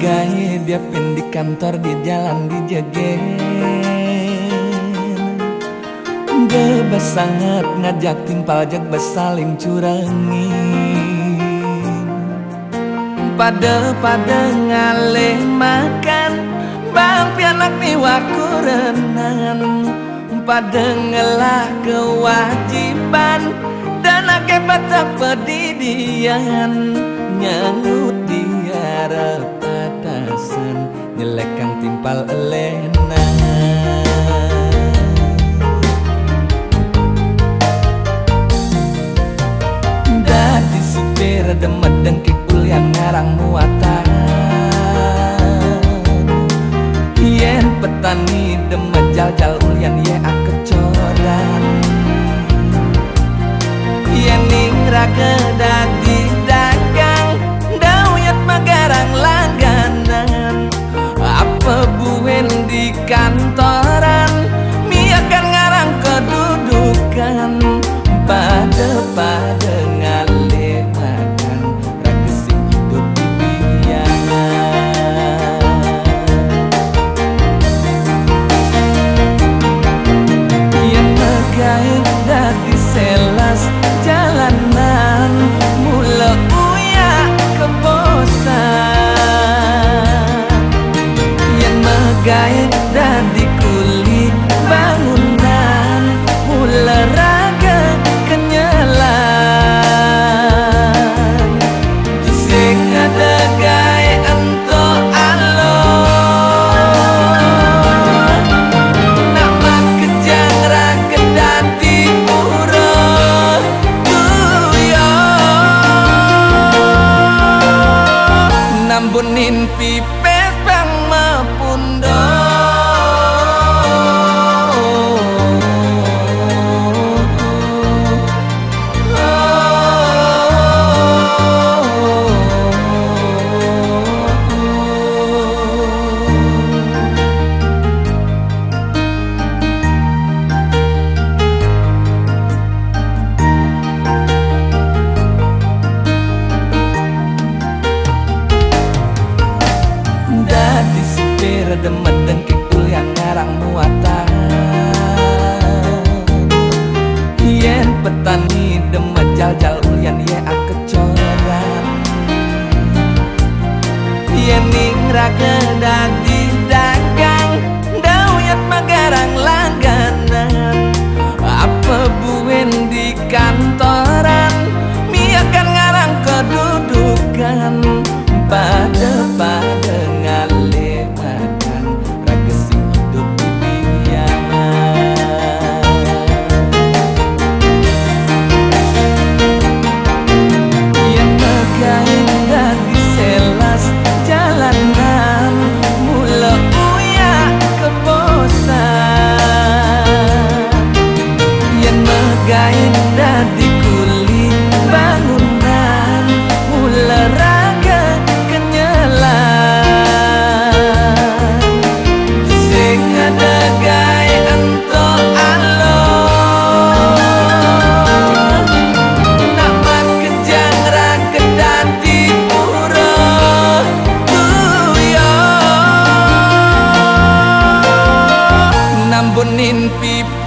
megai dia di kantor di jalan di Jegen. Bebas sangat ngajak timpal jag basaling curangin. Pada ngaleh makan bang pianak ni wakurenan. Pada ngelah kewajiban dan akibat pedidian. Nyangut dia patasan nyelekang timpal elena. Dadi supir demet dengki kuliah ngarang muatan. Yen petani demet jal-jal ulian ye akecoran. Yen ningraga dadi dagang dauyat magarang langganan. Apa buen di kantoran miakan ngarang kedudukan. Pada ngalih makan ragesi hidup di biangan. Yang megai dadi selas jalanan mula uya kebosan. Yang megai dadi kuli bangunan mula raga kenyalan. Sing ada gawe ento alon nama kejang raket dadi pura tuyo. Nambunin pipes bang mapundo. Dadi supir demet dengki kuliah ngarang muatan. Yen petani demet jal-jal ulian ye akecoran. Yen ningraga dadi dagang dauyat magarang langganan. Apa buen di kantoran miakan ngarang kedudukan. Pada ngalih makan ragesi hidup di biangan. Yang megai dadi selas jalanan mula uya kebosan. Yang megai dadi kuli bangunan mula raga kenyalan. Sing ada gawe ento alon nama kejang raket dadi pura tuyo. Nambunin pipi